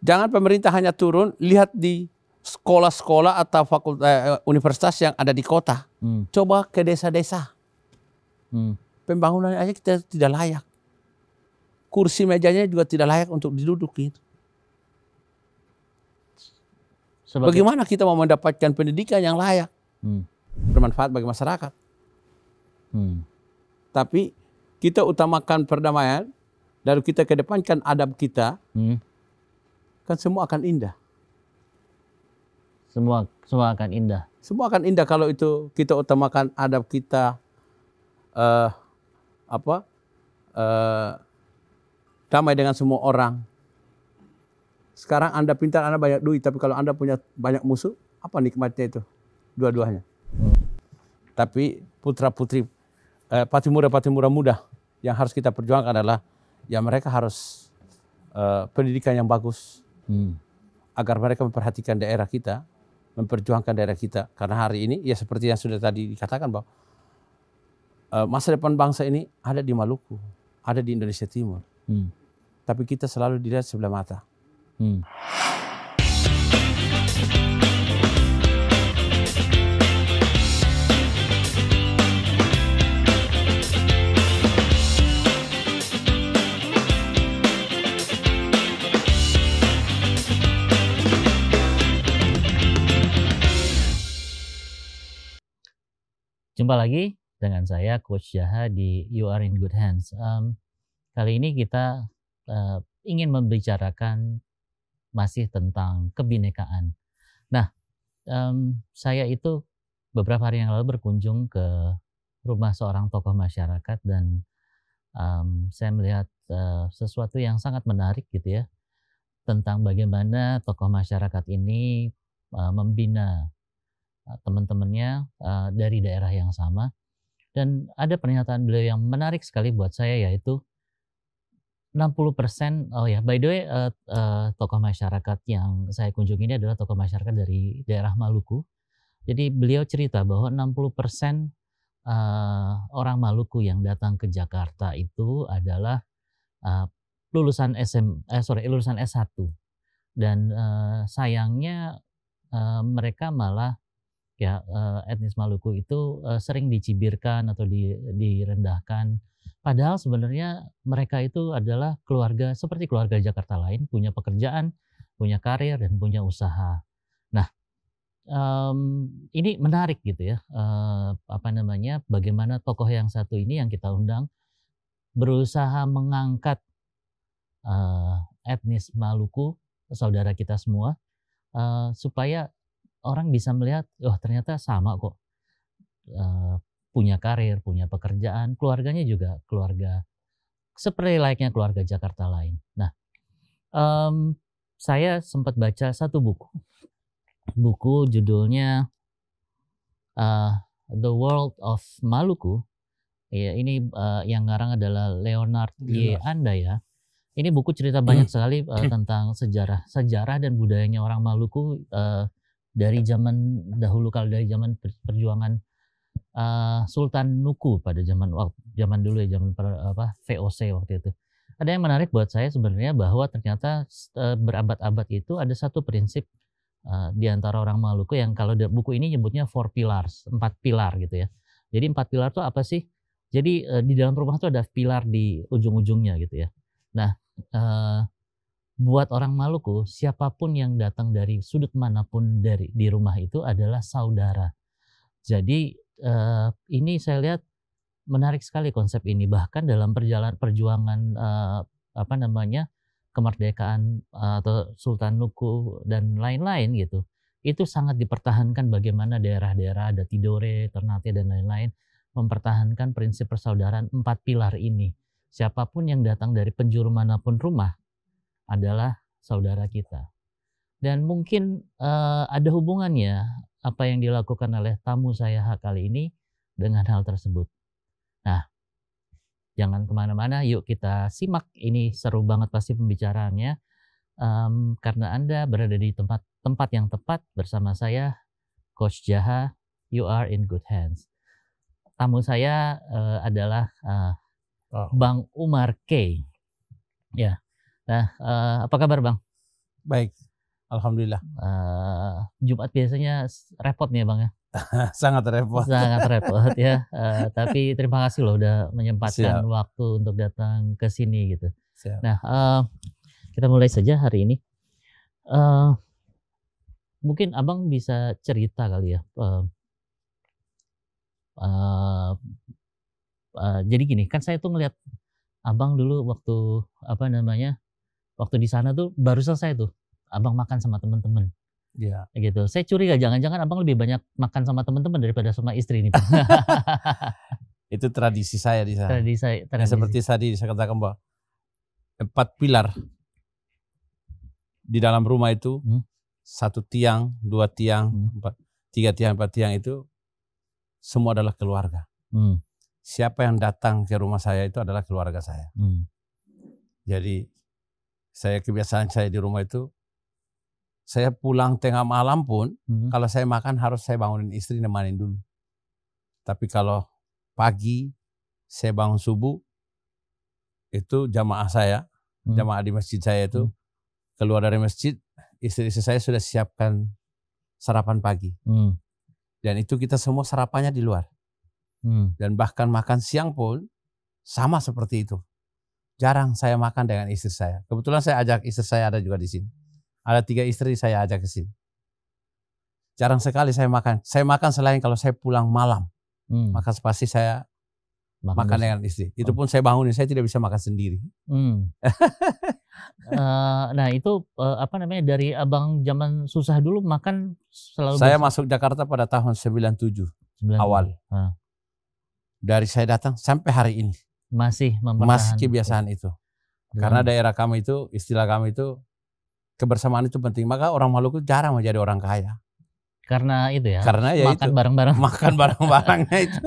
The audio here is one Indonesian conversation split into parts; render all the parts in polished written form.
Jangan pemerintah hanya turun, lihat di sekolah-sekolah atau universitas yang ada di kota. Coba ke desa-desa. Pembangunan aja kita tidak layak. Kursi mejanya juga tidak layak untuk diduduki. Bagaimana kita mau mendapatkan pendidikan yang layak, bermanfaat bagi masyarakat? Tapi kita utamakan perdamaian, lalu kita kedepankan adab kita, kan semua akan indah. Semua akan indah. Semua akan indah kalau itu kita utamakan adab kita, damai dengan semua orang. Sekarang Anda pintar, Anda banyak duit, tapi kalau Anda punya banyak musuh, apa nikmatnya itu? Dua-duanya. Tapi putra-putri, patimura muda yang harus kita perjuangkan adalah ya mereka harus pendidikan yang bagus, agar mereka memperhatikan daerah kita, memperjuangkan daerah kita. Karena hari ini ya seperti yang sudah tadi dikatakan bahwa masa depan bangsa ini ada di Maluku, ada di Indonesia Timur. Tapi kita selalu dilihat sebelah mata. Jumpa lagi dengan saya Coach Jaha di You Are in Good Hands. Kali ini kita ingin membicarakan masih tentang kebinekaan. Nah, saya itu beberapa hari yang lalu berkunjung ke rumah seorang tokoh masyarakat dan saya melihat sesuatu yang sangat menarik gitu ya, tentang bagaimana tokoh masyarakat ini membina teman-temannya dari daerah yang sama. Dan ada pernyataan beliau yang menarik sekali buat saya, yaitu 60%, oh ya by the way, tokoh masyarakat yang saya kunjungi ini adalah tokoh masyarakat dari daerah Maluku. Jadi beliau cerita bahwa 60% orang Maluku yang datang ke Jakarta itu adalah lulusan S1. Dan sayangnya mereka malah etnis Maluku itu sering dicibirkan atau direndahkan. Padahal sebenarnya mereka itu adalah keluarga seperti keluarga Jakarta lain, punya pekerjaan, punya karir, dan punya usaha. Nah, ini menarik gitu ya, bagaimana tokoh yang satu ini yang kita undang berusaha mengangkat etnis Maluku, saudara kita semua, supaya orang bisa melihat, ternyata sama kok, punya karir, punya pekerjaan, keluarganya juga keluarga seperti layaknya keluarga Jakarta lain. Nah, saya sempat baca satu buku judulnya The World of Maluku. Ya, ini yang ngarang adalah Leonard Y. Anda ya. Ini buku cerita banyak sekali tentang sejarah dan budayanya orang Maluku dari zaman dahulu, kalau dari zaman perjuangan Sultan Nuku pada zaman dulu ya, zaman VOC waktu itu. Ada yang menarik buat saya sebenarnya bahwa ternyata berabad-abad itu ada satu prinsip di antara orang Maluku yang kalau buku ini nyebutnya 4 pillars, 4 pilar gitu ya. Jadi 4 pilar itu apa sih? Jadi di dalam rumah itu ada pilar di ujung-ujungnya gitu ya. Nah, buat orang Maluku, siapapun yang datang dari sudut manapun di rumah itu adalah saudara. Jadi ini saya lihat menarik sekali konsep ini, bahkan dalam perjuangan kemerdekaan atau Sultan Nuku dan lain-lain gitu. Itu sangat dipertahankan bagaimana daerah-daerah ada Tidore, Ternate dan lain-lain mempertahankan prinsip persaudaraan 4 pilar ini. Siapapun yang datang dari penjuru manapun rumah adalah saudara kita. Dan mungkin ada hubungannya apa yang dilakukan oleh tamu saya kali ini dengan hal tersebut. Nah, jangan kemana-mana, yuk kita simak. Ini seru banget pasti pembicaraannya, karena Anda berada di tempat yang tepat bersama saya, Coach Jaha. You are in good hands. Tamu saya adalah Bang Umar K. Ya, Nah, apa kabar Bang? Baik, alhamdulillah. Jumat biasanya repot nih Bang ya? Sangat repot. Sangat repot ya. Tapi terima kasih loh udah menyempatkan Siap. waktu untuk datang ke sini gitu. Siap. Nah, kita mulai saja hari ini. Mungkin Abang bisa cerita kali ya. Jadi gini, kan saya tuh ngeliat Abang dulu waktu waktu di sana tuh baru selesai tuh, Abang makan sama teman-teman, Iya. gitu. Saya curiga jangan-jangan Abang lebih banyak makan sama teman-teman daripada sama istri nih, Bang. Itu tradisi saya di sana. Tradisi. Seperti tadi saya katakan bahwa 4 pilar di dalam rumah itu, 1 tiang, 2 tiang, 3 tiang, 4 tiang itu semua adalah keluarga. Siapa yang datang ke rumah saya itu adalah keluarga saya. Jadi kebiasaan saya di rumah itu, saya pulang tengah malam pun, kalau saya makan harus saya bangunin istri nemanin dulu. Tapi kalau pagi saya bangun subuh, itu jamaah saya, jamaah di masjid saya itu, keluar dari masjid, istri-istri saya sudah siapkan sarapan pagi. Dan itu kita semua sarapannya di luar. Dan bahkan makan siang pun sama seperti itu. Jarang saya makan dengan istri saya. Kebetulan saya ajak istri saya ada juga di sini. Ada 3 istri saya ajak ke sini. Jarang sekali saya makan. Saya makan selain kalau saya pulang malam. Maka pasti saya makan dengan istri. Itu pun saya bangunin, saya tidak bisa makan sendiri. Nah itu dari Abang zaman susah dulu makan selalu. Saya masuk Jakarta pada tahun 97 awal. Dari saya datang sampai hari ini masih kebiasaan itu. Karena daerah kami itu, istilah kami itu, kebersamaan itu penting. Maka orang Maluku jarang menjadi orang kaya. Karena itu ya. Karena ya makan bareng-bareng. Makan bareng-barengnya itu.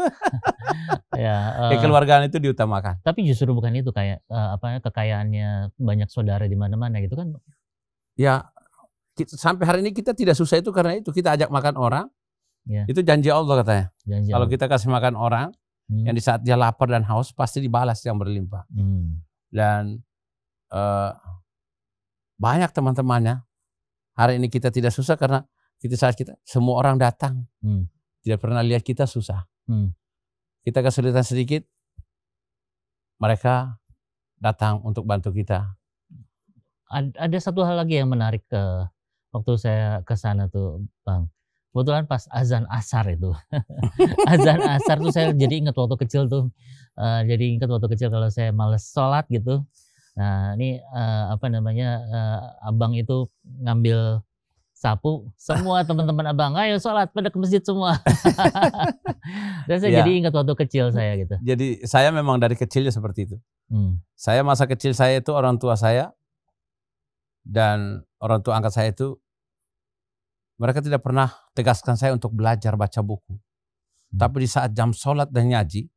Kekeluargaan itu diutamakan. Tapi justru bukan itu kayak kekayaannya banyak saudara di mana-mana gitu kan? Ya, sampai hari ini kita tidak susah itu karena itu kita ajak makan orang. Ya. Itu janji Allah katanya. Kalau kita kasih makan orang, yang di saat dia lapar dan haus pasti dibalas yang berlimpah. Dan banyak teman-temannya. Hari ini kita tidak susah karena saat kita semua orang datang. Tidak pernah lihat kita susah. Kita kesulitan sedikit, mereka datang untuk bantu kita. Ada satu hal lagi yang menarik waktu saya ke sana tuh, Bang. Kebetulan pas azan asar itu. Azan asar tuh saya jadi ingat waktu kecil tuh. Kalau saya males sholat gitu. Nah ini Abang itu ngambil sapu. Semua teman-teman Abang, ayo sholat pada ke masjid semua. Dan saya jadi ingat waktu kecil saya gitu. Jadi saya memang dari kecilnya seperti itu. Saya masa kecil saya itu orang tua saya dan orang tua angkat saya itu, mereka tidak pernah tegaskan saya untuk belajar baca buku. Tapi di saat jam sholat dan ngaji,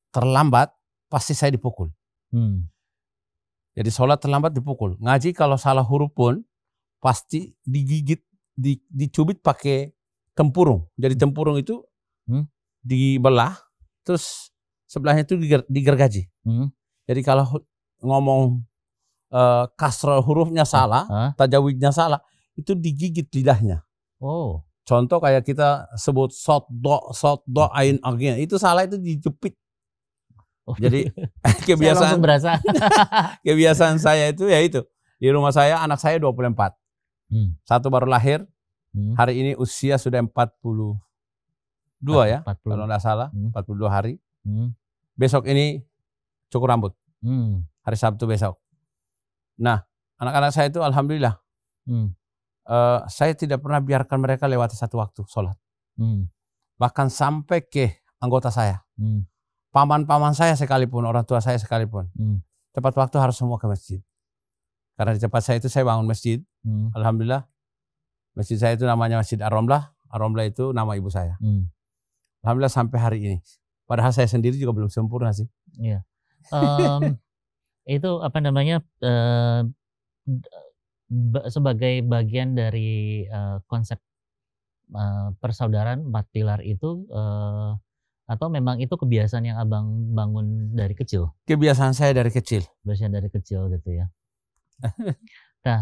terlambat, pasti saya dipukul. Jadi sholat terlambat dipukul. Ngaji kalau salah huruf pun, pasti digigit, dicubit pakai tempurung. Jadi tempurung itu dibelah, terus sebelahnya itu digergaji. Jadi kalau ngomong kasrah hurufnya salah, tajawidnya salah, itu digigit lidahnya. Contoh kayak kita sebut sot do ain agnya, itu salah itu dijepit. Jadi kebiasaan saya itu ya itu. Di rumah saya anak saya 24. Satu baru lahir. Hari ini usia sudah 42 ya. 40. Kalau tidak salah, 42 hari. Besok ini cukur rambut. Hari Sabtu besok. Nah, anak-anak saya itu alhamdulillah. Saya tidak pernah biarkan mereka lewati satu waktu sholat. Bahkan sampai ke anggota saya. Paman-paman saya sekalipun, orang tua saya sekalipun. Tepat waktu harus semua ke masjid. Karena di tempat saya itu saya bangun masjid. Alhamdulillah. Masjid saya itu namanya Masjid Ar-Romlah. Ar-Romlah itu nama ibu saya. Alhamdulillah sampai hari ini. Padahal saya sendiri juga belum sempurna sih. Iya. Itu sebagai bagian dari konsep persaudaraan 4 pilar itu atau memang itu kebiasaan yang Abang bangun dari kecil? Kebiasaan saya dari kecil. Kebiasaan dari kecil gitu ya. Nah,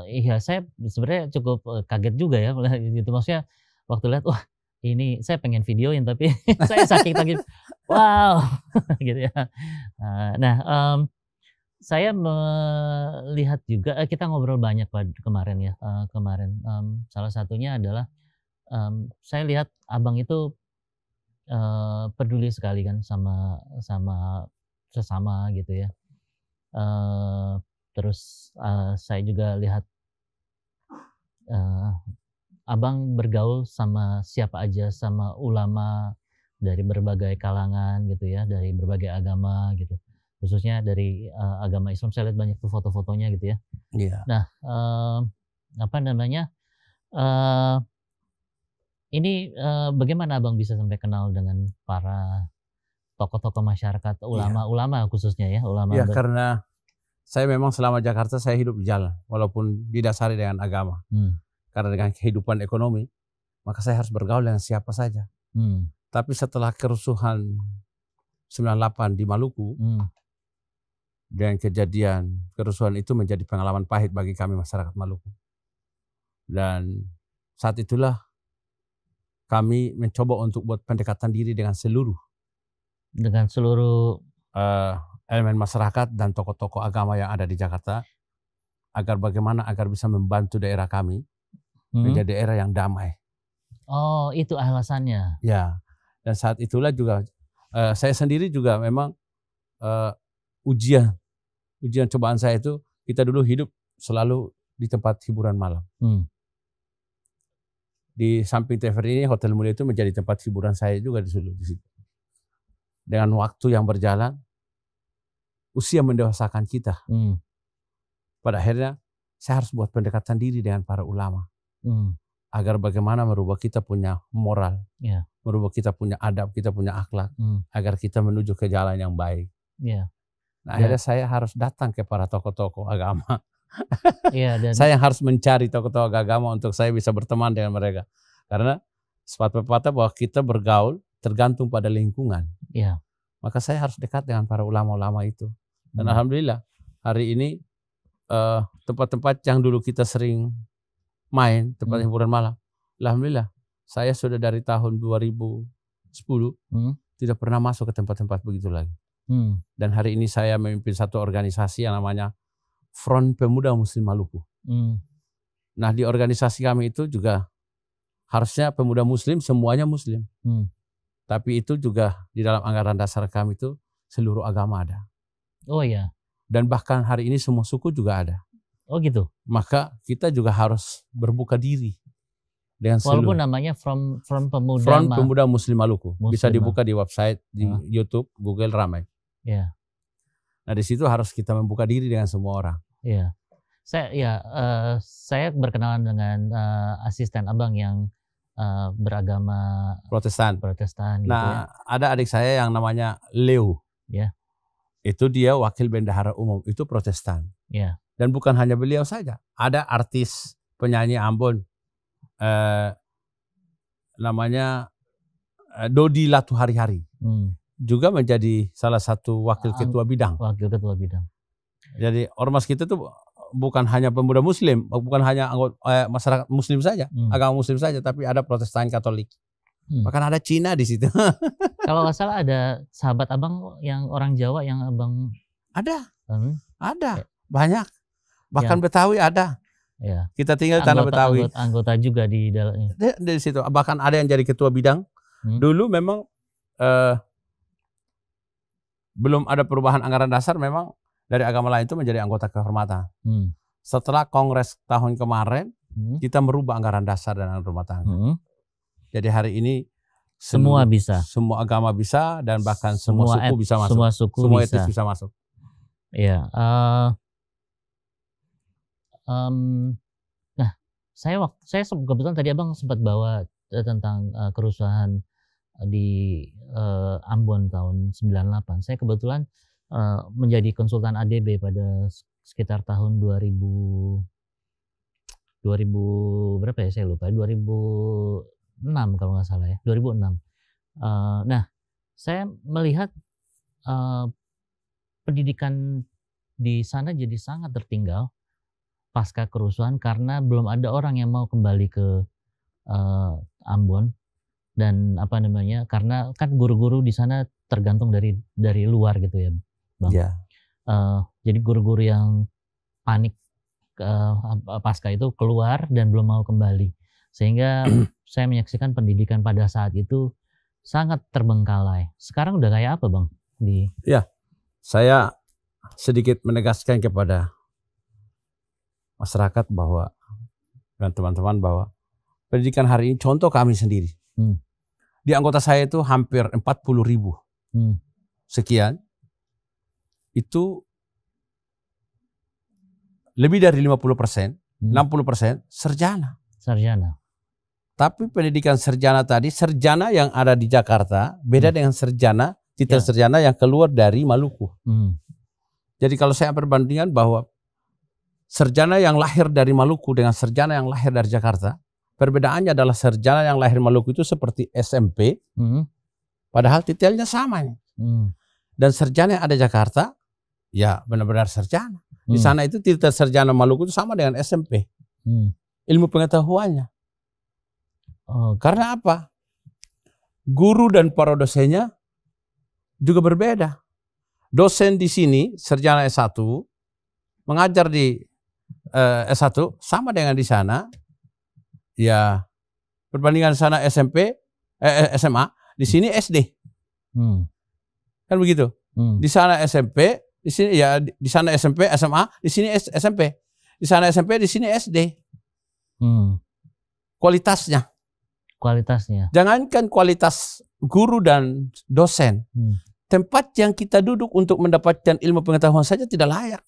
iya saya sebenarnya cukup kaget juga ya gitu, maksudnya waktu lihat, wah ini saya pengen videoin tapi saya saking kaget, wow gitu ya. Nah, saya melihat juga, kita ngobrol banyak kemarin ya, salah satunya adalah, saya lihat Abang itu peduli sekali kan sama sama sesama gitu ya. Eee, Terus, saya juga lihat, eee, Abang bergaul sama siapa aja, sama ulama dari berbagai kalangan gitu ya, dari berbagai agama gitu. Khususnya dari, agama Islam saya lihat banyak tuh foto-fotonya gitu ya. Iya. Nah, apa namanya, eee, ini, bagaimana Abang bisa sampai kenal dengan para tokoh-tokoh masyarakat, Iya. ulama-ulama khususnya ya, ulama Iya, karena saya memang selama Jakarta saya hidup di jalan, walaupun didasari dengan agama. hmm, Karena dengan kehidupan ekonomi, maka saya harus bergaul dengan siapa saja. hmm, Tapi setelah kerusuhan 98 di Maluku, hmm, dan kejadian kerusuhan itu menjadi pengalaman pahit bagi kami masyarakat Maluku. Dan saat itulah kami mencoba untuk buat pendekatan diri dengan seluruh dengan seluruh eh, elemen masyarakat dan tokoh-tokoh agama yang ada di Jakarta, agar bisa membantu daerah kami menjadi daerah yang damai. oh itu alasannya. Ya, dan saat itulah juga saya sendiri juga memang eh, ujian cobaan saya itu, kita dulu hidup selalu di tempat hiburan malam. Di samping TVRI ini, Hotel Mulia itu menjadi tempat hiburan saya juga di situ. Dengan waktu yang berjalan, usia mendewasakan kita. Pada akhirnya saya harus buat pendekatan diri dengan para ulama. Agar bagaimana merubah kita punya moral, merubah kita punya adab, kita punya akhlak, agar kita menuju ke jalan yang baik. Nah, akhirnya saya harus datang ke para tokoh-tokoh agama. Dan saya yang harus mencari tokoh-tokoh agama untuk saya bisa berteman dengan mereka. Karena sepatah pepatah bahwa kita bergaul tergantung pada lingkungan. Maka saya harus dekat dengan para ulama-ulama itu. Dan alhamdulillah hari ini tempat-tempat yang dulu kita sering main, tempat hiburan malam, alhamdulillah saya sudah dari tahun 2010 tidak pernah masuk ke tempat-tempat begitu lagi. Dan hari ini saya memimpin satu organisasi yang namanya Front Pemuda Muslim Maluku. Nah, di organisasi kami itu juga harusnya pemuda muslim semuanya muslim. Tapi itu juga di dalam anggaran dasar kami itu seluruh agama ada. Oh iya. Dan bahkan hari ini semua suku juga ada. Oh gitu. Maka kita juga harus berbuka diri dengan walaupun seluruh. Namanya Front Pemuda Muslim Maluku. Bisa dibuka di website, di YouTube, Google, ramai. Nah, di situ harus kita membuka diri dengan semua orang. Saya berkenalan dengan asisten Abang yang beragama Protestan. Gitu nah, ada adik saya yang namanya Leo. Itu dia wakil bendahara umum, itu Protestan. Dan bukan hanya beliau saja, ada artis penyanyi Ambon namanya Dodi Latu Hari-Hari. Juga menjadi salah satu wakil ketua bidang. Jadi ormas kita tuh bukan hanya pemuda muslim, bukan hanya masyarakat muslim saja, agama muslim saja, tapi ada Protestan, Katolik. Bahkan ada Cina di situ. Kalau nggak salah ada sahabat Abang yang orang Jawa yang Abang ada banyak, bahkan Betawi ada. Kita tinggal tanah Betawi. Anggota juga di dalamnya. Dari situ bahkan ada yang jadi ketua bidang. Dulu memang belum ada perubahan anggaran dasar, memang dari agama lain itu menjadi anggota kehormatan. Setelah kongres tahun kemarin, kita merubah anggaran dasar dan anggaran rumah tangga. Jadi hari ini semua bisa, semua agama bisa, dan bahkan semua suku bisa masuk. Semua etnis bisa masuk. Nah, saya kebetulan tadi Abang sempat bawa tentang kerusuhan di Ambon tahun 98. Saya kebetulan menjadi konsultan ADB pada sekitar tahun 2000 berapa ya, saya lupa, 2006 kalau nggak salah ya, 2006. Nah, saya melihat pendidikan di sana jadi sangat tertinggal pasca kerusuhan karena belum ada orang yang mau kembali ke Ambon. Dan apa namanya, karena kan guru-guru di sana tergantung dari luar gitu ya, Bang. Ya. Jadi guru-guru yang panik pasca itu keluar dan belum mau kembali, sehingga saya menyaksikan pendidikan pada saat itu sangat terbengkalai. Sekarang udah kayak apa, Bang? Ya, saya sedikit menegaskan kepada masyarakat bahwa dan teman-teman bahwa pendidikan hari ini, contoh kami sendiri. Di anggota saya itu hampir 40.000 sekian. Itu lebih dari 50%, 60% sarjana. Tapi pendidikan sarjana tadi, sarjana yang ada di Jakarta beda dengan sarjana, titel sarjana yang keluar dari Maluku. Jadi kalau saya perbandingan bahwa sarjana yang lahir dari Maluku dengan sarjana yang lahir dari Jakarta, perbedaannya adalah sarjana yang lahir Maluku itu seperti SMP, padahal titelnya sama. Dan sarjana yang ada Jakarta, ya benar-benar sarjana. Di sana itu titel sarjana Maluku itu sama dengan SMP. Ilmu pengetahuannya. Karena apa? Guru dan para dosennya juga berbeda. Dosen di sini, sarjana S1, mengajar di S1 sama dengan di sana. Ya, perbandingan sana SMA, di sini SD. Kan begitu. Di sana SMP, di sini ya di sana SMP, SMA, di sini SMP. Di sana SMP, di sini SD. Kualitasnya. Jangankan kualitas guru dan dosen. Tempat yang kita duduk untuk mendapatkan ilmu pengetahuan saja tidak layak.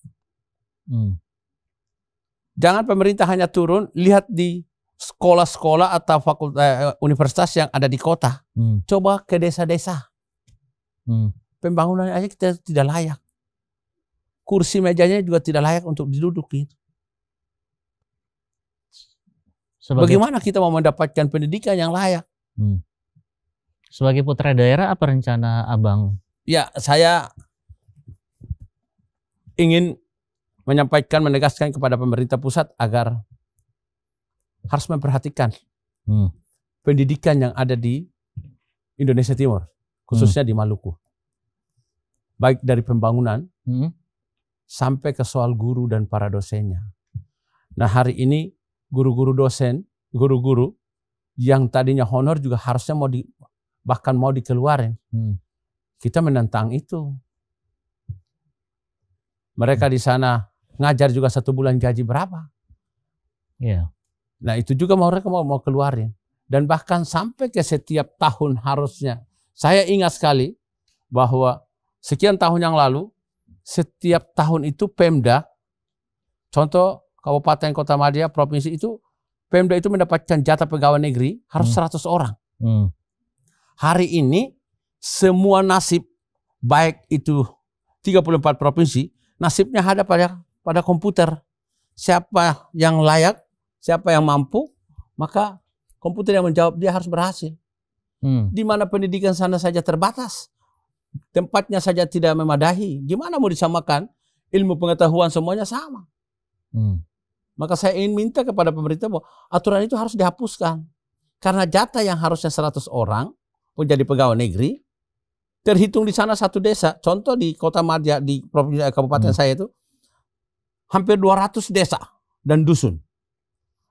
Jangan pemerintah hanya turun, lihat di sekolah-sekolah atau fakultas universitas yang ada di kota. Coba ke desa-desa. Pembangunan aja kita tidak layak. Kursi mejanya juga tidak layak untuk diduduki. Bagaimana kita mau mendapatkan pendidikan yang layak? Sebagai putra daerah, apa rencana Abang? Ya, saya ingin menyampaikan, menegaskan kepada pemerintah pusat agar harus memperhatikan pendidikan yang ada di Indonesia Timur, khususnya di Maluku. Baik dari pembangunan sampai ke soal guru dan para dosennya. Nah, hari ini guru-guru dosen, guru-guru yang tadinya honor juga harusnya bahkan mau dikeluarin. Kita menentang itu. Mereka di sana ngajar juga 1 bulan gaji berapa? Nah, itu juga mereka mau keluarin. Dan bahkan sampai ke setiap tahun harusnya. Saya ingat sekali bahwa sekian tahun yang lalu, setiap tahun itu Pemda, contoh Kabupaten Kota Madia, provinsi itu, Pemda itu mendapatkan jatah pegawai negeri harus 100 orang. Hari ini semua nasib, baik itu 34 provinsi, nasibnya ada pada komputer. Siapa yang layak, siapa yang mampu, maka komputer yang menjawab dia harus berhasil. Di mana pendidikan sana saja terbatas, tempatnya saja tidak memadahi, gimana mau disamakan ilmu pengetahuan semuanya sama? Maka saya ingin minta kepada pemerintah bahwa aturan itu harus dihapuskan. Karena jatah yang harusnya 100 orang menjadi pegawai negeri, terhitung di sana satu desa. Contoh di Kota Madia, di provinsi kabupaten saya itu, hampir 200 desa dan dusun.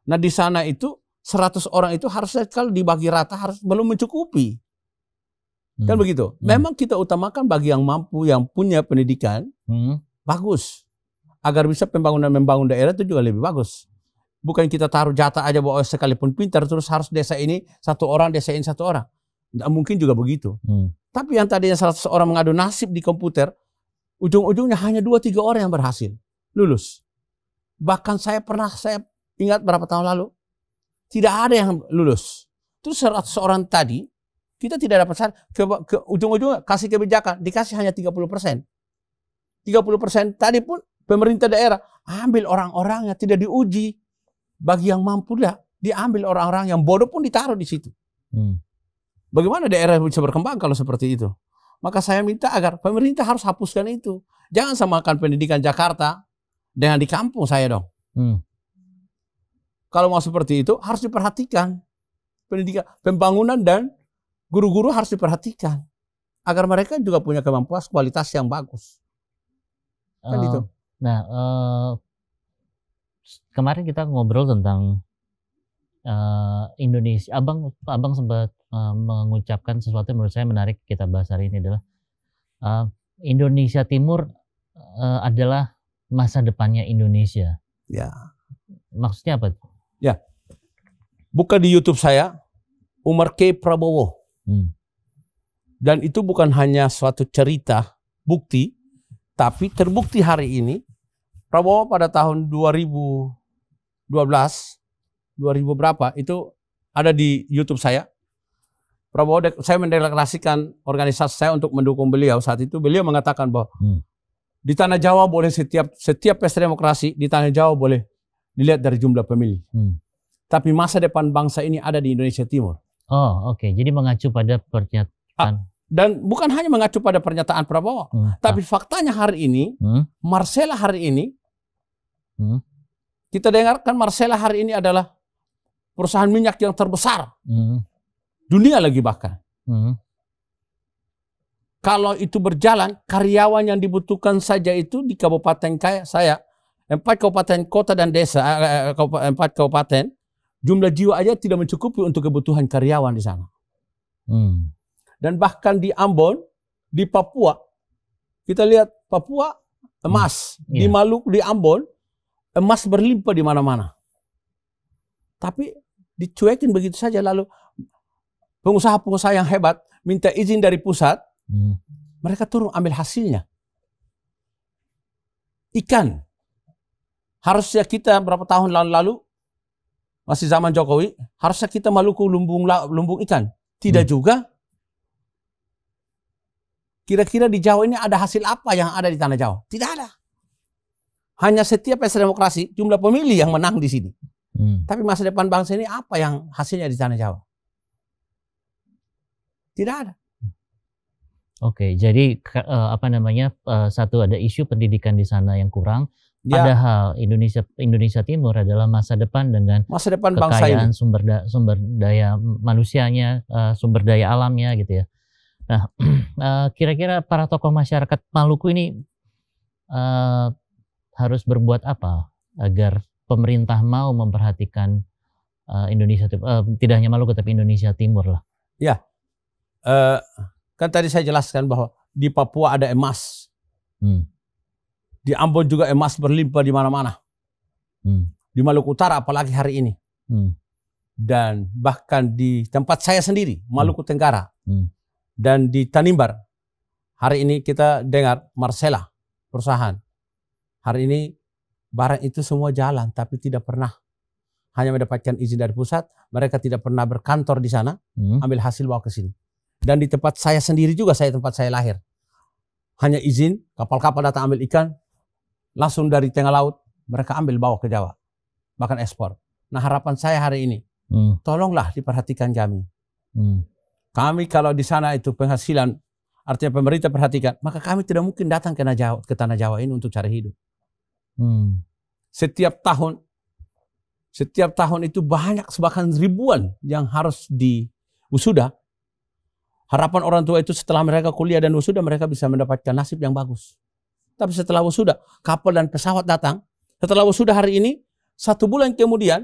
Nah, di sana itu 100 orang itu harusnya kalau dibagi rata harus belum mencukupi. Kan begitu. Memang kita utamakan bagi yang mampu, yang punya pendidikan, bagus. Agar bisa membangun daerah itu juga lebih bagus. Bukan kita taruh jatah aja bahwa sekalipun pintar terus harus desa ini 1 orang, desa ini 1 orang. Tidak mungkin juga begitu. Tapi yang tadinya 100 orang mengadu nasib di komputer, ujung-ujungnya hanya 2-3 orang yang berhasil lulus. Bahkan saya ingat berapa tahun lalu, tidak ada yang lulus. Terus 100 orang tadi, kita tidak dapat ke ujung-ujungnya kasih kebijakan, dikasih hanya 30%. 30% tadi pun pemerintah daerah ambil orang-orang yang tidak diuji. Bagi yang mampu diambil orang-orang yang bodoh pun ditaruh di situ. Bagaimana daerah bisa berkembang kalau seperti itu? Maka saya minta agar pemerintah harus hapuskan itu. Jangan samakan pendidikan Jakarta dengan di kampung saya dong. Kalau mau seperti itu harus diperhatikan. Pendidikan, pembangunan dan guru-guru harus diperhatikan. Agar mereka juga punya kemampuan kualitas yang bagus. Kan itu. Nah, kemarin kita ngobrol tentang Indonesia. Abang sempat mengucapkan sesuatu yang menurut saya menarik kita bahas hari ini adalah Indonesia Timur adalah masa depannya Indonesia. Ya. Maksudnya apa? Ya. Buka di YouTube saya Umar K. Prabowo. Dan itu bukan hanya suatu cerita, bukti, tapi terbukti hari ini Prabowo pada tahun 2012, 2000 berapa itu ada di YouTube saya. Prabowo, saya mendeklarasikan organisasi saya untuk mendukung beliau. Saat itu beliau mengatakan bahwa di Tanah Jawa boleh setiap pesta demokrasi di Tanah Jawa boleh dilihat dari jumlah pemilih. Tapi masa depan bangsa ini ada di Indonesia Timur. Oh, oke. Jadi mengacu pada pernyataan. Dan bukan hanya mengacu pada pernyataan Prabowo, tapi faktanya hari ini, Marcella hari ini, kita dengarkan Marcella hari ini adalah perusahaan minyak yang terbesar dunia lagi bahkan. Kalau itu berjalan, karyawan yang dibutuhkan saja itu di kabupaten saya, 4 kabupaten kota dan desa, 4 kabupaten, jumlah jiwa aja tidak mencukupi untuk kebutuhan karyawan di sana. Dan bahkan di Ambon, di Papua, kita lihat Papua emas, di Maluku, di Ambon, emas berlimpah di mana-mana. Tapi dicuekin begitu saja, lalu pengusaha-pengusaha yang hebat minta izin dari pusat, mereka turun ambil hasilnya. Ikan, harusnya kita berapa tahun lalu, masih zaman Jokowi, harusnya kita Maluku lumbung ikan. Tidak juga. Kira-kira di Jawa ini ada hasil apa yang ada di Tanah Jawa? Tidak ada. Hanya setiap pesta demokrasi, jumlah pemilih yang menang di sini. Tapi masa depan bangsa ini apa yang hasilnya di Tanah Jawa? Tidak ada. Oke, jadi satu ada isu pendidikan di sana yang kurang. Padahal Indonesia Timur adalah masa depan dengan masa depan bangsa ini. Sumber daya manusianya, sumber daya alamnya gitu ya. Nah, kira-kira para tokoh masyarakat Maluku ini harus berbuat apa agar pemerintah mau memperhatikan Indonesia Timur, tidak hanya Maluku tapi Indonesia Timur lah. Ya, kan tadi saya jelaskan bahwa di Papua ada emas, di Ambon juga emas berlimpah di mana-mana, di Maluku Utara apalagi hari ini, dan bahkan di tempat saya sendiri Maluku Tenggara, dan di Tanimbar hari ini kita dengar Marcella perusahaan hari ini barang itu semua jalan, tapi tidak pernah hanya mendapatkan izin dari pusat. Mereka tidak pernah berkantor di sana, ambil hasil bawa ke sini. Dan di tempat saya sendiri juga, tempat saya lahir, hanya izin kapal-kapal datang ambil ikan, langsung dari tengah laut mereka ambil bawa ke Jawa, bahkan ekspor. Nah harapan saya hari ini, tolonglah diperhatikan kami. Kami kalau di sana itu penghasilan, artinya pemerintah perhatikan, maka kami tidak mungkin datang ke Tanah Jawa ini untuk cari hidup. Setiap tahun itu banyak, bahkan ribuan yang harus diwisuda. Harapan orang tua itu setelah mereka kuliah dan wisuda mereka bisa mendapatkan nasib yang bagus. Tapi setelah wisuda, kapal dan pesawat datang. Setelah wisuda hari ini, 1 bulan kemudian,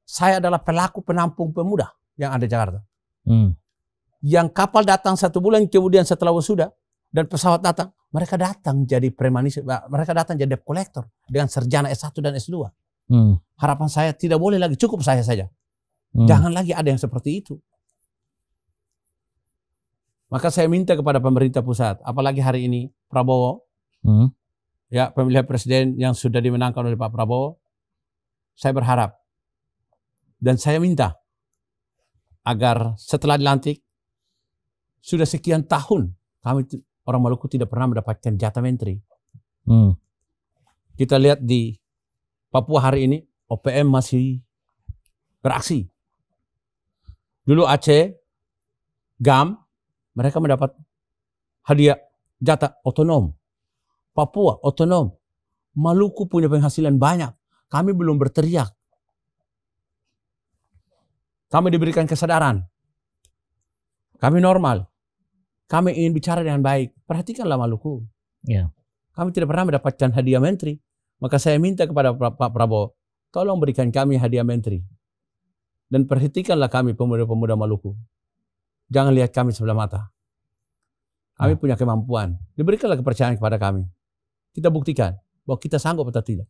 saya adalah pelaku penampung pemuda yang ada di Jakarta. Yang kapal datang 1 bulan kemudian setelah wisuda dan pesawat datang, mereka datang jadi premanis, mereka datang jadi debt collector dengan sarjana S1 dan S2. Harapan saya tidak boleh lagi, cukup saya saja. Jangan lagi ada yang seperti itu. Maka saya minta kepada pemerintah pusat, apalagi hari ini Prabowo, ya pemilihan presiden yang sudah dimenangkan oleh Pak Prabowo, saya berharap dan saya minta agar setelah dilantik, sudah sekian tahun kami orang Maluku tidak pernah mendapatkan jatah menteri. Kita lihat di Papua hari ini, OPM masih beraksi. Dulu Aceh, GAM, mereka mendapat hadiah jatah otonom. Papua otonom. Maluku punya penghasilan banyak. Kami belum berteriak. Kami diberikan kesadaran. Kami normal. Kami ingin bicara dengan baik. Perhatikanlah Maluku. Ya. Kami tidak pernah mendapatkan hadiah menteri. Maka saya minta kepada Pak Prabowo, tolong berikan kami hadiah menteri. Dan perhatikanlah kami pemuda-pemuda Maluku. Jangan lihat kami sebelah mata. Kami punya kemampuan. Diberikanlah kepercayaan kepada kami. Kita buktikan bahwa kita sanggup atau tidak.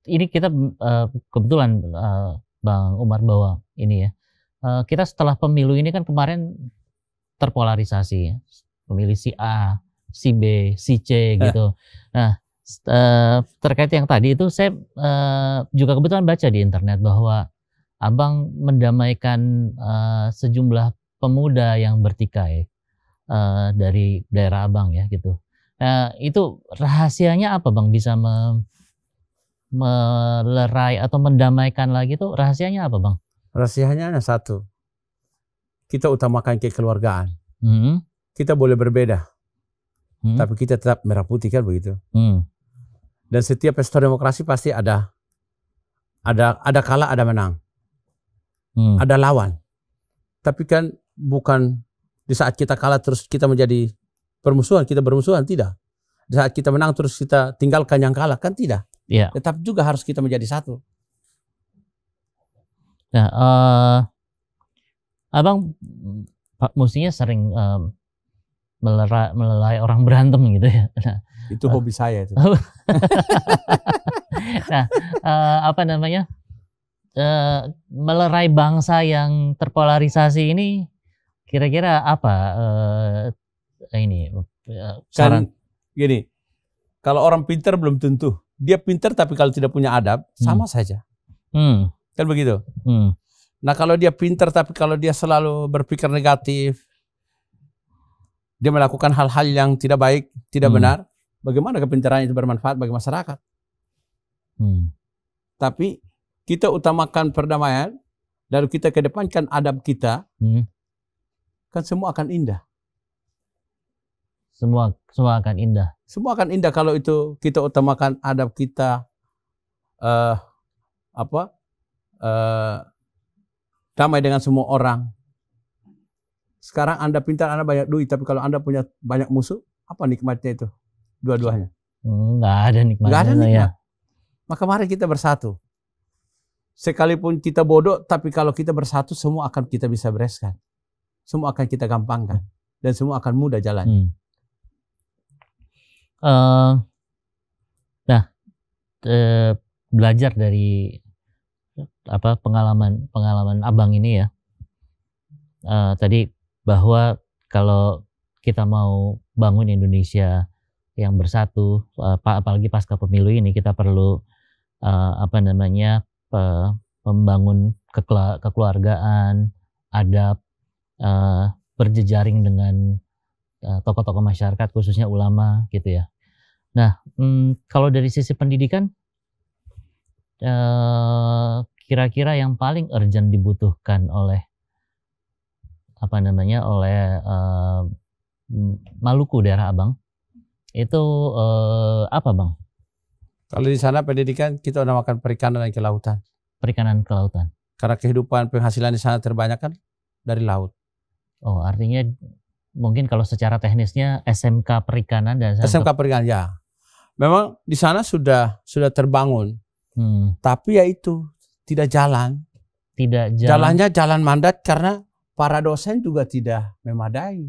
Ini kita kebetulan Bang Umar bawa ini ya. Kita setelah pemilu ini kan kemarin terpolarisasi ya. Pemilih si A, si B, si C gitu. Nah, terkait yang tadi itu saya juga kebetulan baca di internet bahwa Abang mendamaikan sejumlah pemuda yang bertikai dari daerah Abang ya gitu. Nah, itu rahasianya apa Bang bisa melerai atau mendamaikan lagi tuh rahasianya apa Bang? Rahasianya hanya satu. Kita utamakan kekeluargaan. Kita boleh berbeda. Tapi kita tetap merah putih kan begitu. Dan setiap pesta demokrasi pasti ada kalah, ada menang. Ada lawan. Tapi kan bukan di saat kita kalah terus kita menjadi permusuhan, kita bermusuhan, tidak. Di saat kita menang terus kita tinggalkan yang kalah, kan tidak. Yeah. Tetap juga harus kita menjadi satu. Nah, Abang mestinya sering melelai orang berantem gitu ya. Nah, itu hobi saya itu. Nah, apa namanya? Melerai bangsa yang terpolarisasi ini kira-kira apa ini saran? Gini, kalau orang pintar belum tentu. Dia pintar tapi kalau tidak punya adab sama saja. Kan begitu. Nah kalau dia pintar tapi kalau dia selalu berpikir negatif, dia melakukan hal-hal yang tidak baik, tidak benar, bagaimana kepintaran itu bermanfaat bagi masyarakat? Tapi kita utamakan perdamaian, lalu kita kedepankan adab kita, kan semua akan indah. Semua akan indah. Semua akan indah kalau itu kita utamakan adab kita, damai dengan semua orang. Sekarang Anda pintar, Anda banyak duit, tapi kalau Anda punya banyak musuh, apa nikmatnya itu? Dua-duanya. Nggak ada nikmatnya. Nggak ada nikmat. Ya. Maka mari kita bersatu. Sekalipun kita bodoh, tapi kalau kita bersatu, semua akan kita bisa bereskan. Semua akan kita gampangkan. Dan semua akan mudah jalan. Belajar dari pengalaman Abang ini ya. Tadi bahwa kalau kita mau bangun Indonesia yang bersatu, apalagi pasca pemilu ini kita perlu membangun kekeluargaan, adab, berjejaring dengan tokoh-tokoh masyarakat khususnya ulama gitu ya. Nah, kalau dari sisi pendidikan kira-kira yang paling urgent dibutuhkan oleh Maluku daerah Abang itu apa Bang? Kalau di sana pendidikan kita namakan perikanan dan kelautan. Perikanan kelautan. Karena kehidupan penghasilan di sana terbanyak kan dari laut. Oh, artinya mungkin kalau secara teknisnya SMK perikanan dan SMK perikanan ya. Memang di sana sudah terbangun. Tapi ya itu tidak jalan. Jalannya jalan mandat karena para dosen juga tidak memadai.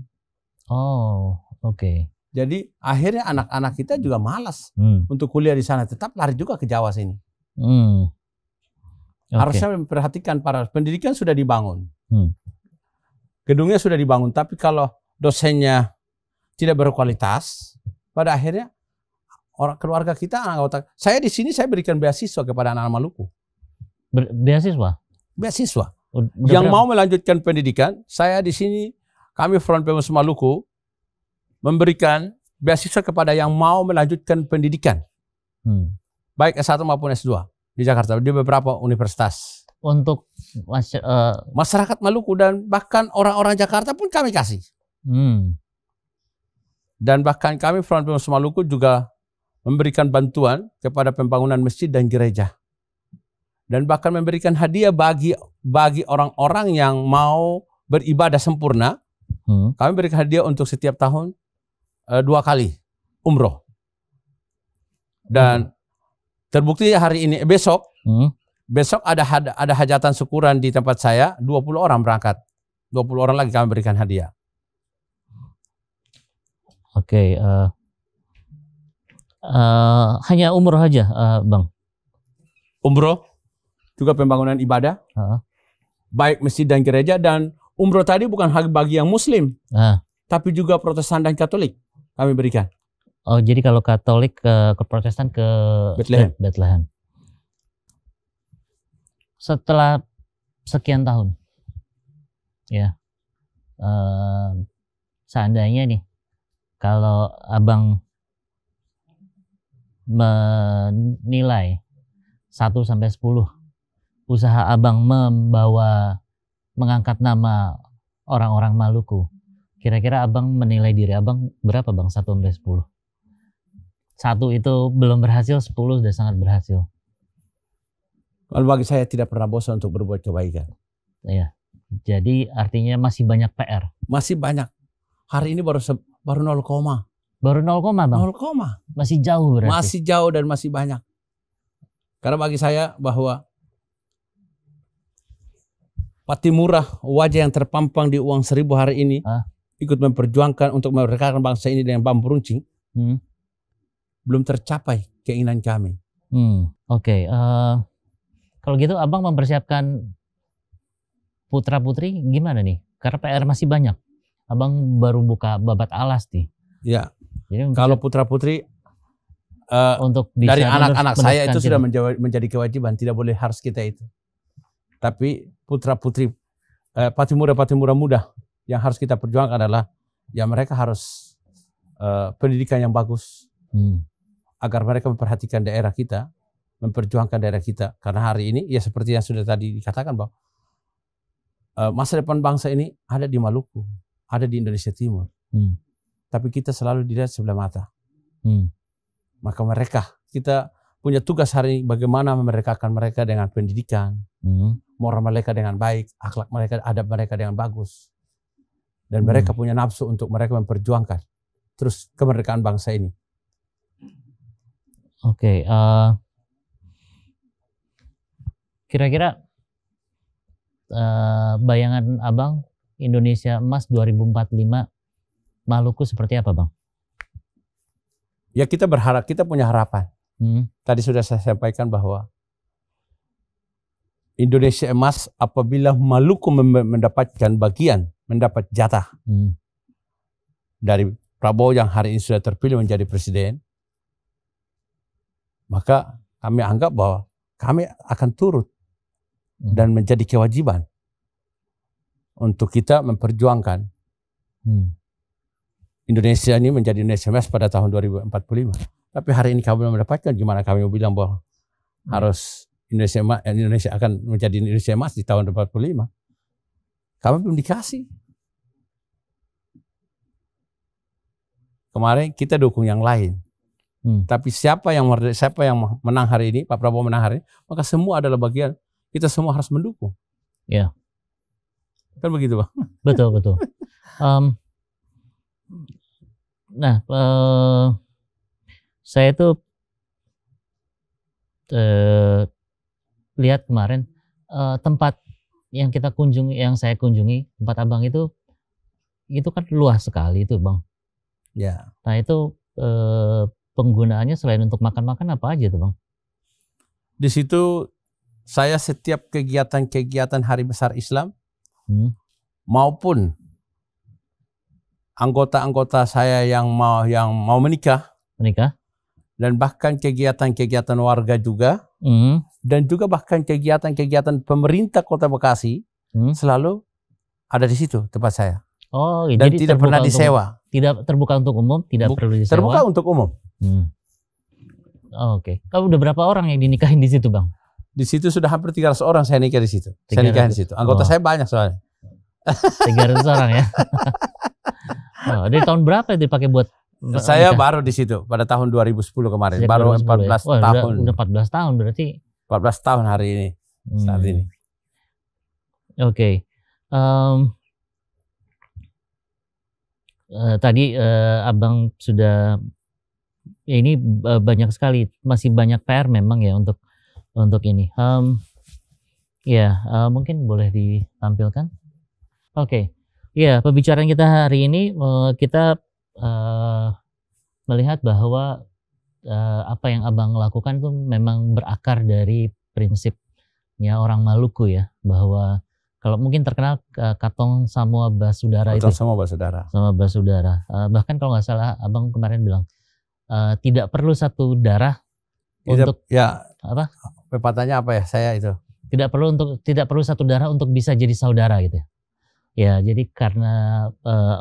Oh, oke. Jadi akhirnya anak-anak kita juga malas untuk kuliah di sana, tetap lari juga ke Jawa sini. Harusnya memperhatikan para pendidikan sudah dibangun. Gedungnya sudah dibangun, tapi kalau dosennya tidak berkualitas, pada akhirnya orang keluarga kita, anggota saya di sini saya berikan beasiswa kepada anak-anak Maluku. Beasiswa? Beasiswa. Yang mau melanjutkan pendidikan, saya di sini, kami Front Pemuda Maluku memberikan beasiswa kepada yang mau melanjutkan pendidikan. Baik S1 maupun S2 di Jakarta, di beberapa universitas. Untuk masyarakat Maluku dan bahkan orang-orang Jakarta pun kami kasih. Dan bahkan kami Front Pembela Maluku juga memberikan bantuan kepada pembangunan masjid dan gereja. Dan bahkan memberikan hadiah bagi orang-orang yang mau beribadah sempurna. Kami berikan hadiah untuk setiap tahun 2 kali umroh. Dan terbukti hari ini besok ada hajatan syukuran di tempat saya, 20 orang berangkat. 20 orang lagi kami berikan hadiah. Oke, hanya umroh aja, Bang? Umroh, juga pembangunan ibadah, baik masjid dan gereja. Dan umroh tadi bukan hanya bagi yang Muslim, tapi juga Protestan dan Katolik kami berikan. Oh, jadi kalau Katolik ke Protestan ke Bethlehem. Setelah sekian tahun, ya, seandainya nih, kalau Abang menilai 1 sampai 10 usaha Abang mengangkat nama orang-orang Maluku, kira-kira Abang menilai diri Abang berapa, Bang? 1 sampai 10. 1 itu belum berhasil, 10 sudah sangat berhasil. Kalau bagi saya tidak pernah bosan untuk berbuat kebaikan. Iya. Jadi artinya masih banyak PR. Masih banyak. Hari ini baru 0, Baru 0, Bang? 0, masih jauh berarti? Masih jauh dan masih banyak. Karena bagi saya bahwa Patimura, wajah yang terpampang di uang 1000 hari ini, ikut memperjuangkan untuk memerdekakan bangsa ini dengan bambu runcing, belum tercapai keinginan kami. Oke. Kalau gitu Abang mempersiapkan putra-putri gimana nih? Karena PR masih banyak. Abang baru buka babat alas nih. Ya. Jadi kalau putra-putri untuk dari anak-anak saya itu sudah menjadi kewajiban, tidak boleh harus kita itu. Tapi putra-putri Patimura muda yang harus kita perjuangkan adalah ya mereka harus pendidikan yang bagus, agar mereka memperhatikan daerah kita, memperjuangkan daerah kita. Karena hari ini ya seperti yang sudah tadi dikatakan bahwa masa depan bangsa ini ada di Maluku, ada di Indonesia Timur. Tapi kita selalu dilihat sebelah mata. Maka kita punya tugas hari ini bagaimana memerdekakan mereka dengan pendidikan, moral mereka dengan baik, akhlak mereka, adab mereka dengan bagus. Dan mereka punya nafsu untuk mereka memperjuangkan terus kemerdekaan bangsa ini. Oke, kira-kira bayangan Abang Indonesia Emas 2045 Maluku seperti apa, Bang? Ya kita berharap, kita punya harapan. Tadi sudah saya sampaikan bahwa Indonesia Emas apabila Maluku mendapatkan bagian, mendapat jatah dari Prabowo yang hari ini sudah terpilih menjadi presiden, maka kami anggap bahwa kami akan turut dan menjadi kewajiban untuk kita memperjuangkan Indonesia ini menjadi Indonesia Emas pada tahun 2045. Tapi hari ini kami belum mendapatkan. Gimana kami bilang bahwa harus Indonesia akan menjadi Indonesia Emas di tahun 2045? Kami belum dikasih. Kemarin kita dukung yang lain. Tapi siapa yang menang hari ini, Pak Prabowo menang hari ini, maka semua adalah bagian. Kita semua harus mendukung. Ya. Kan begitu, Bang? Betul. Nah, saya tuh lihat kemarin tempat yang saya kunjungi, tempat Abang itu kan luas sekali itu, Bang. Ya. Nah itu penggunaannya selain untuk makan-makan apa aja tuh, Bang? Di situ saya setiap kegiatan hari besar Islam maupun anggota-anggota saya yang mau menikah dan bahkan kegiatan-kegiatan warga juga dan juga bahkan kegiatan-kegiatan pemerintah Kota Bekasi selalu ada di situ tempat saya. Oh, dan jadi tidak pernah disewa. Tidak terbuka untuk umum, tidak perlu disewa. Terbuka untuk umum. Oke. Kamu udah berapa orang yang dinikahin di situ, Bang? Di situ sudah hampir 300 orang saya nikah di situ. Saya nikahin di situ. Anggota saya banyak soalnya. 300 orang ya. Dari tahun berapa itu dipakai buat Saya baru di situ pada tahun 2010 kemarin. Sejak Baru 2010 ya? 14 tahun. Udah 14 tahun berarti. 14 tahun hari ini. Saat ini. Oke. Tadi Abang sudah ini banyak sekali, masih banyak PR memang ya untuk ini. Mungkin boleh ditampilkan. Oke. Ya, pembicaraan kita hari ini kita melihat bahwa apa yang Abang lakukan itu memang berakar dari prinsipnya orang Maluku ya, bahwa kalau mungkin terkenal Katong Samoa Basudara itu. Katong Samoa Basudara. Sama Basudara. Bahkan kalau nggak salah Abang kemarin bilang tidak perlu satu darah untuk apa? Pepatahnya apa ya? Saya itu. Tidak perlu satu darah untuk bisa jadi saudara gitu ya. Ya, jadi karena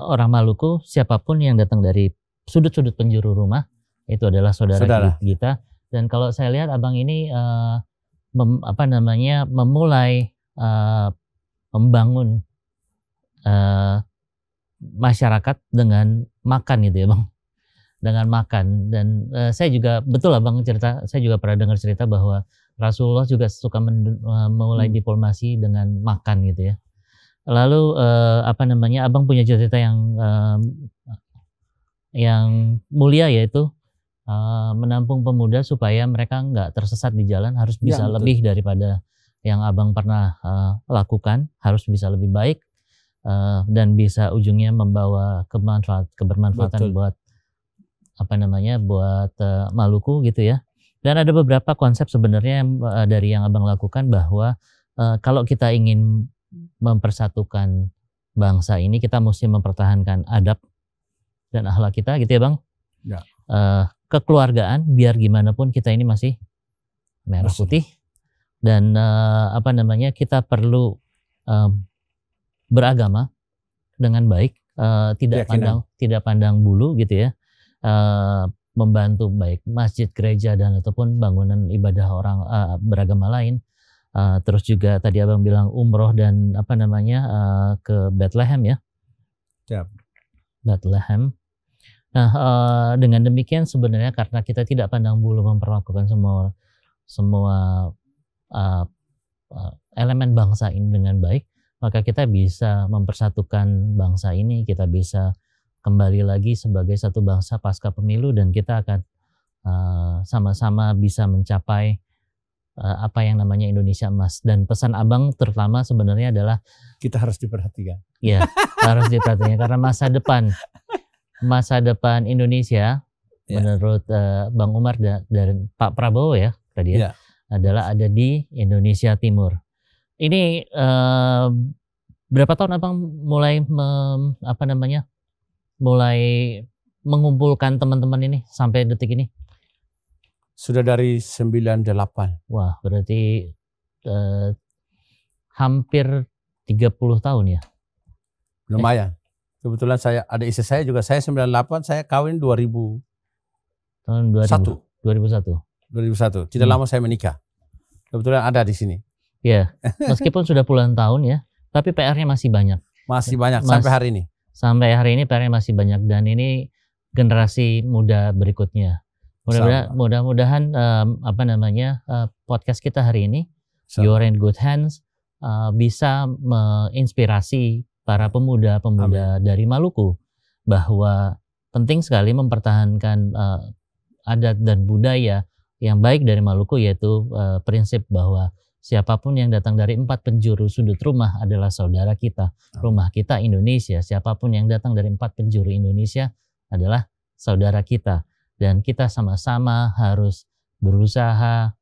orang Maluku, siapapun yang datang dari sudut-sudut penjuru rumah itu adalah saudara kita. Dan kalau saya lihat Abang ini memulai membangun masyarakat dengan makan gitu ya, Bang. Dengan makan. Dan saya juga betul Abang cerita, saya juga pernah dengar cerita bahwa Rasulullah juga suka memulai diplomasi dengan makan gitu ya. Lalu Abang punya cerita yang mulia, yaitu menampung pemuda supaya mereka nggak tersesat di jalan, harus bisa lebih daripada yang Abang pernah lakukan, harus bisa lebih baik dan bisa ujungnya membawa kebermanfaatan buat buat Maluku gitu ya. Dan ada beberapa konsep sebenarnya dari yang Abang lakukan, bahwa kalau kita ingin mempersatukan bangsa ini, kita mesti mempertahankan adab dan akhlak kita gitu ya, Bang. Ya. Kekeluargaan, biar gimana pun kita ini masih merah putih, dan kita perlu beragama dengan baik, tidak pandang bulu gitu ya, membantu baik masjid, gereja, dan ataupun bangunan ibadah orang beragama lain. Terus juga tadi Abang bilang umroh dan ke Bethlehem ya. Siap. Bethlehem. Nah, dengan demikian sebenarnya karena kita tidak pandang bulu memperlakukan semua elemen bangsa ini dengan baik, maka kita bisa mempersatukan bangsa ini, kita bisa kembali lagi sebagai satu bangsa pasca pemilu, dan kita akan sama-sama bisa mencapai apa yang namanya Indonesia Emas. Dan pesan Abang terutama sebenarnya adalah kita harus diperhatikan. Ya, harus diperhatikan karena masa depan Indonesia menurut Bang Umar dan Pak Prabowo ya tadi ya, adalah ada di Indonesia Timur. Ini berapa tahun Abang mulai mulai mengumpulkan teman-teman ini sampai detik ini? Sudah dari 98. Wah, berarti hampir 30 tahun ya? Lumayan. Kebetulan ada istri saya juga, saya 98, saya kawin 2000. Tahun 2001. 2001. Tidak lama saya menikah. Kebetulan ada di sini. Ya, meskipun sudah puluhan tahun ya, tapi PR-nya masih banyak. Masih banyak sampai hari ini. Sampai hari ini PR-nya masih banyak, dan ini generasi muda berikutnya. Mudah-mudahan podcast kita hari ini, You're in Good Hands, bisa menginspirasi para pemuda-pemuda dari Maluku bahwa penting sekali mempertahankan adat dan budaya yang baik dari Maluku, yaitu prinsip bahwa siapapun yang datang dari 4 penjuru sudut rumah adalah saudara kita. Rumah kita Indonesia, siapapun yang datang dari 4 penjuru Indonesia adalah saudara kita. Dan kita sama-sama harus berusaha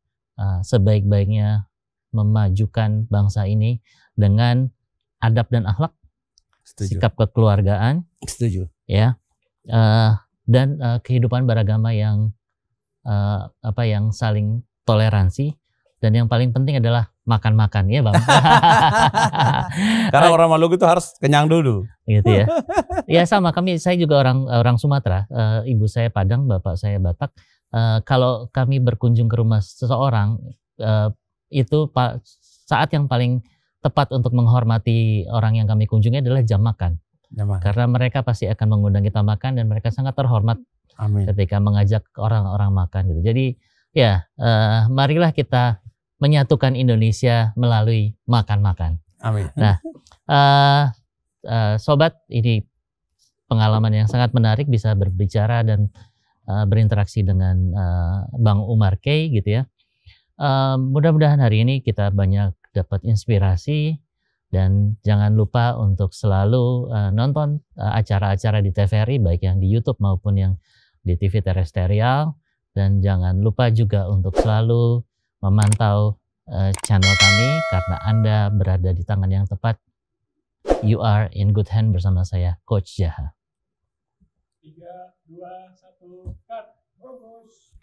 sebaik-baiknya memajukan bangsa ini dengan adab dan akhlak, sikap kekeluargaan, ya, dan kehidupan beragama yang saling toleransi, dan yang paling penting adalah makan-makan ya, Bang. Karena orang Maluku itu harus kenyang dulu. Gitu ya. Ya sama, saya juga orang Sumatera, ibu saya Padang, bapak saya Batak. Kalau kami berkunjung ke rumah seseorang, itu saat yang paling tepat untuk menghormati orang yang kami kunjungi adalah jam makan. Nyaman. Karena mereka pasti akan mengundang kita makan dan mereka sangat terhormat Amin. ketika mengajak orang-orang makan gitu. Jadi ya marilah kita menyatukan Indonesia melalui makan-makan. Amin. Nah, sobat, ini pengalaman yang sangat menarik bisa berbicara dan berinteraksi dengan Bang Umar Kay gitu ya. Mudah-mudahan hari ini kita banyak dapat inspirasi dan jangan lupa untuk selalu nonton acara-acara di TVRI baik yang di YouTube maupun yang di TV terestrial, dan jangan lupa juga untuk selalu memantau channel kami karena Anda berada di tangan yang tepat. You are in good hand bersama saya, Coach Jaha. 3, 2, 1, cut. Bagus.